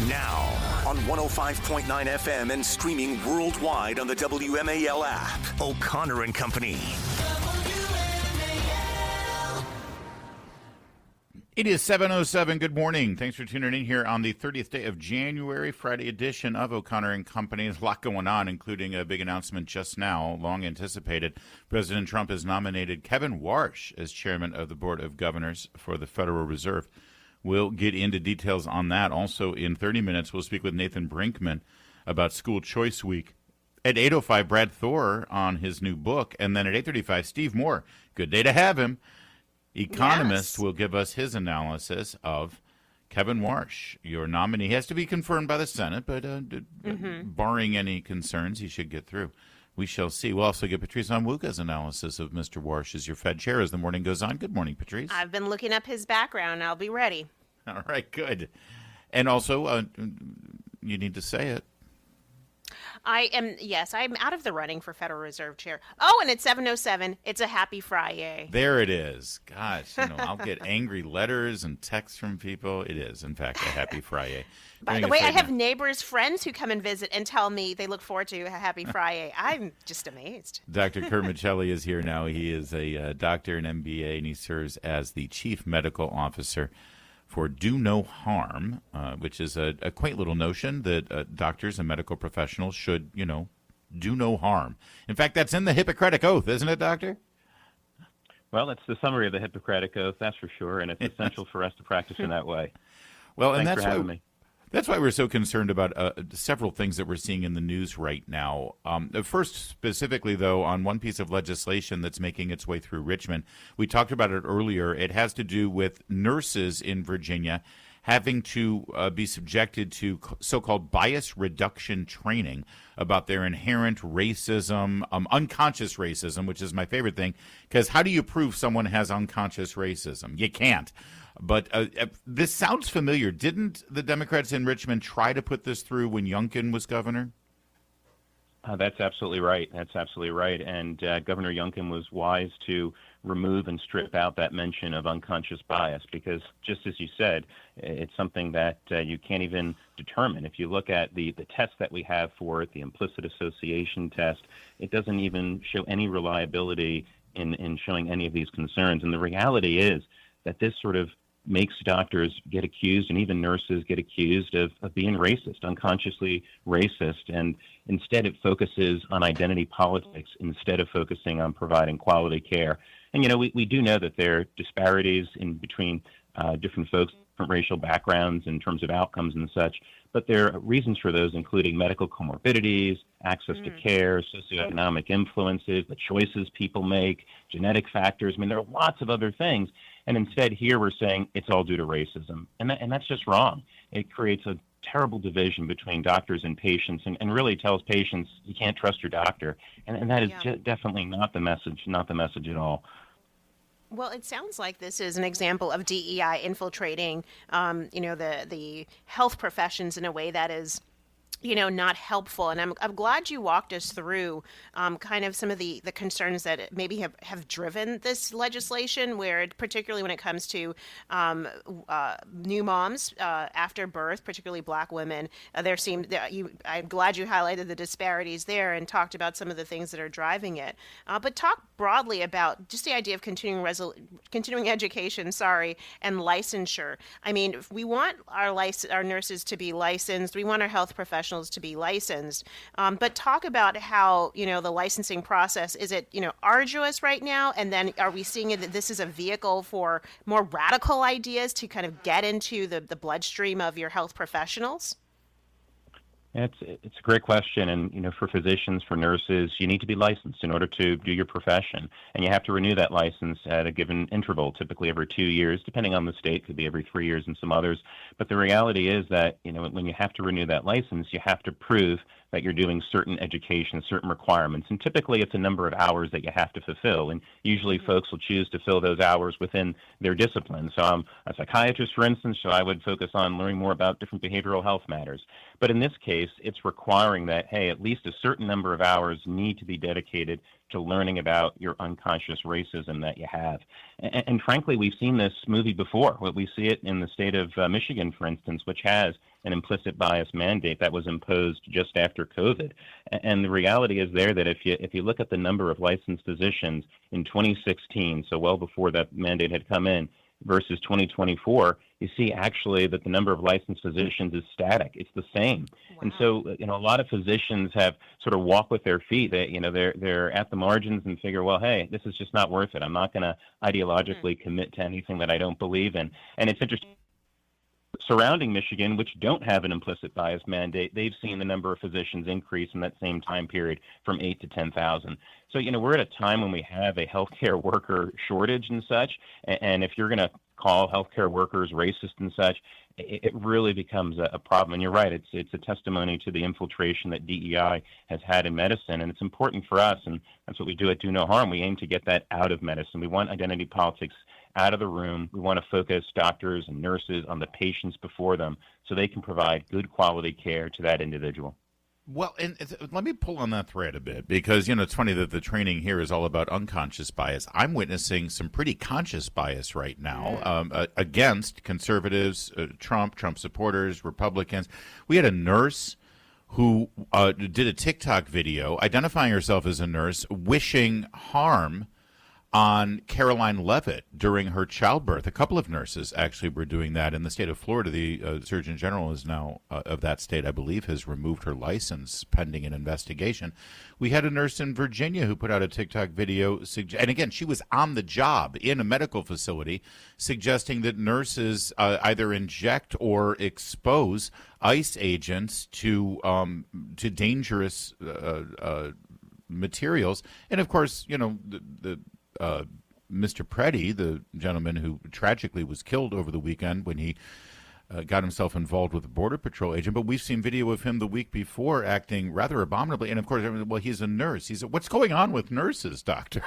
Now, on 105.9 FM and streaming worldwide on the WMAL app, O'Connor and Company. It is 7:07. Good morning. Thanks for tuning in here on the 30th day of January, Friday edition of O'Connor and Company. There's a lot going on, including a big announcement just now, long anticipated. President Trump has nominated Kevin Warsh as chairman of the Board of Governors for the Federal Reserve. We'll get into details on that. Also, in 30 minutes, we'll speak with Nathan Brinkman about School Choice Week. At 8:05, Brad Thor on his new book. And then at 8:35, Steve Moore. Good day to have him. Economist will give us his analysis of Kevin Warsh, your nominee. He has to be confirmed by the Senate, but barring any concerns, he should get through. We shall see. We'll also get Patrice Onwuka's analysis of Mr. Warsh as your Fed chair as the morning goes on. Good morning, Patrice. I've been looking up his background. I'll be ready. All right, good. And also, you need to say it. I'm out of the running for Federal Reserve Chair. Oh, and it's 7:07. It's a happy Friday. There it is. Gosh, I'll get angry letters and texts from people. It is, in fact, a happy Friday. By the way, I have neighbors, friends who come and visit and tell me they look forward to a happy Friday. I'm just amazed. Dr. Kurt Miceli is here now. He is a doctor in MBA, and he serves as the Chief Medical Officer for Do No Harm, which is a quaint little notion that doctors and medical professionals should, do no harm. In fact, that's in the Hippocratic Oath, isn't it, Doctor? Well, it's the summary of the Hippocratic Oath, that's for sure, and it's essential for us to practice in that way. Well, Thanks for having me. That's why we're so concerned about several things that we're seeing in the news right now. First, specifically, though, on one piece of legislation that's making its way through Richmond, we talked about it earlier. It has to do with nurses in Virginia having to be subjected to so-called bias reduction training about their inherent racism, unconscious racism, which is my favorite thing, because how do you prove someone has unconscious racism? You can't. But this sounds familiar. Didn't the Democrats in Richmond try to put this through when Youngkin was governor? That's absolutely right. That's absolutely right. And Governor Youngkin was wise to remove and strip out that mention of unconscious bias because, just as you said, it's something that you can't even determine. If you look at the test that we have for it, the implicit association test, it doesn't even show any reliability in showing any of these concerns. And the reality is that this sort of makes doctors get accused and even nurses get accused of being racist, unconsciously racist, and instead it focuses on identity politics instead of focusing on providing quality care. And, we do know that there are disparities in between different folks, different racial backgrounds in terms of outcomes and such, but there are reasons for those, including medical comorbidities, access to care, socioeconomic influences, the choices people make, genetic factors. I mean, there are lots of other things. And instead here we're saying it's all due to racism. And that's just wrong. It creates a terrible division between doctors and patients and really tells patients you can't trust your doctor. And that is definitely not the message at all. Well, it sounds like this is an example of DEI infiltrating, the health professions in a way that is, not helpful. And I'm glad you walked us through kind of some of the concerns that maybe have driven this legislation, where particularly when it comes to new moms after birth, particularly Black women, I'm glad you highlighted the disparities there and talked about some of the things that are driving it. But talk broadly about just the idea of continuing education, and licensure. I mean, if we want our nurses to be licensed, we want our health professionals to be licensed. But talk about how, the licensing process, is it, arduous right now? And then are we seeing that this is a vehicle for more radical ideas to kind of get into the bloodstream of your health professionals? It's a great question. And, for physicians, for nurses, you need to be licensed in order to do your profession. And you have to renew that license at a given interval, typically every 2 years, depending on the state, could be every 3 years in some others. But the reality is that, when you have to renew that license, you have to prove that you're doing certain education, certain requirements. And typically it's a number of hours that you have to fulfill. And usually folks will choose to fill those hours within their discipline. So I'm a psychiatrist, for instance, so I would focus on learning more about different behavioral health matters. But in this case, it's requiring that, hey, at least a certain number of hours need to be dedicated to learning about your unconscious racism that you have. And frankly, we've seen this movie before. We see it in the state of Michigan, for instance, which has an implicit bias mandate that was imposed just after COVID. And the reality is there that if you look at the number of licensed physicians in 2016, so well before that mandate had come in, versus 2024, you see actually that the number of licensed physicians is static. It's the same. Wow. And so, a lot of physicians have sort of walked with their feet. They're at the margins and figure, well, hey, this is just not worth it. I'm not going to ideologically commit to anything that I don't believe in. And it's interesting. Surrounding Michigan, which don't have an implicit bias mandate, they've seen the number of physicians increase in that same time period from 8 to 10,000. So, we're at a time when we have a healthcare worker shortage and such. And if you're going to call healthcare workers racist and such, it really becomes a problem. And you're right, it's a testimony to the infiltration that DEI has had in medicine. And it's important for us, and that's what we do at Do No Harm. We aim to get that out of medicine. We want identity politics out of the room. We want to focus doctors and nurses on the patients before them so they can provide good quality care to that individual. Well, and let me pull on that thread a bit because, it's funny that the training here is all about unconscious bias. I'm witnessing some pretty conscious bias right now against conservatives, Trump supporters, Republicans. We had a nurse who did a TikTok video identifying herself as a nurse, wishing harm on Caroline Leavitt during her childbirth. A couple of nurses actually were doing that in the state of Florida. The Surgeon General is now of that state, I believe, has removed her license pending an investigation. We had a nurse in Virginia who put out a TikTok video, and again, she was on the job in a medical facility, suggesting that nurses either inject or expose ICE agents to dangerous materials. And of course, Mr. Preddy, the gentleman who tragically was killed over the weekend when he got himself involved with a Border Patrol agent. But we've seen video of him the week before acting rather abominably. And of course, well, he's a nurse. What's going on with nurses, doctor?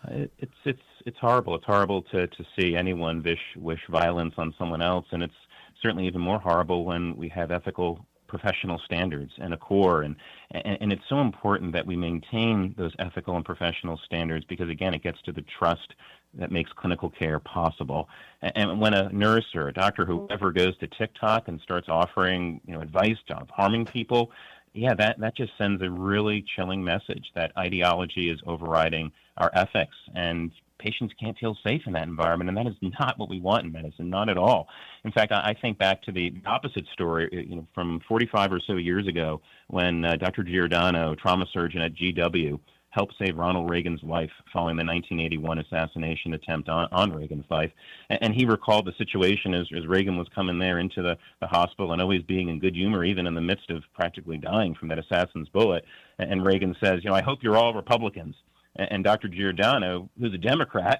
It's horrible. It's horrible to see anyone wish violence on someone else, and it's certainly even more horrible when we have ethical professional standards and a core, and it's so important that we maintain those ethical and professional standards because, again, it gets to the trust that makes clinical care possible. And when a nurse or a doctor, whoever, goes to TikTok and starts offering advice on harming people, that just sends a really chilling message that ideology is overriding our ethics, and patients can't feel safe in that environment, and that is not what we want in medicine, not at all. In fact, I think back to the opposite story, from 45 or so years ago when Dr. Giordano, trauma surgeon at GW, helped save Ronald Reagan's life following the 1981 assassination attempt on Reagan's life. And he recalled the situation as Reagan was coming there into the hospital and always being in good humor, even in the midst of practically dying from that assassin's bullet. And Reagan says, I hope you're all Republicans. And Dr. Giordano, who's a Democrat,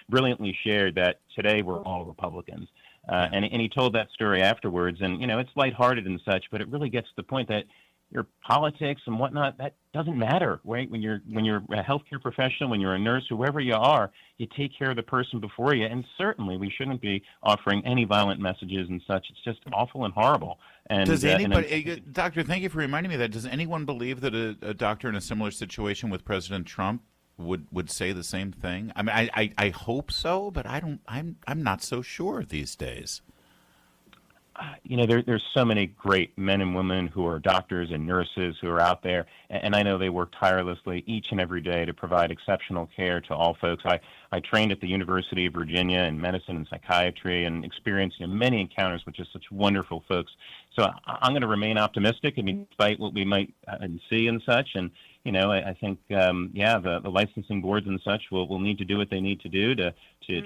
brilliantly shared that today we're all Republicans. And he told that story afterwards. And, it's lighthearted and such, but it really gets to the point that your politics and whatnot, that doesn't matter, right? When you're a healthcare professional, when you're a nurse, whoever you are, you take care of the person before you. And certainly we shouldn't be offering any violent messages and such. It's just awful and horrible. And does anybody, Doctor, thank you for reminding me of that. Does anyone believe that a doctor in a similar situation with President Trump would say the same thing? I mean, I hope so, but I'm not so sure these days. There's so many great men and women who are doctors and nurses who are out there, and I know they work tirelessly each and every day to provide exceptional care to all folks. I trained at the University of Virginia in medicine and psychiatry and experienced many encounters with just such wonderful folks. So I'm going to remain optimistic, despite what we might see and such. And I think, the licensing boards and such will need to do what they need to do to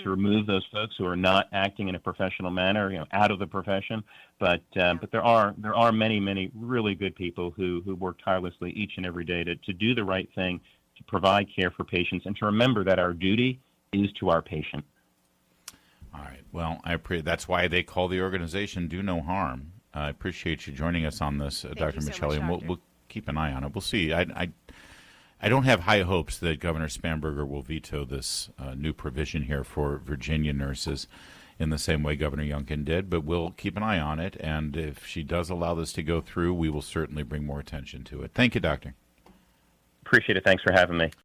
remove those folks who are not acting in a professional manner, out of the profession. But there are many, many really good people who work tirelessly each and every day to do the right thing, to provide care for patients, and to remember that our duty is to our patient. All right. Well, that's why they call the organization Do No Harm. I appreciate you joining us on this, Dr. Miceli, and we'll keep an eye on it. We'll see. I don't have high hopes that Governor Spanberger will veto this new provision here for Virginia nurses in the same way Governor Youngkin did, but we'll keep an eye on it, and if she does allow this to go through, we will certainly bring more attention to it. Thank you, Doctor. Appreciate it. Thanks for having me.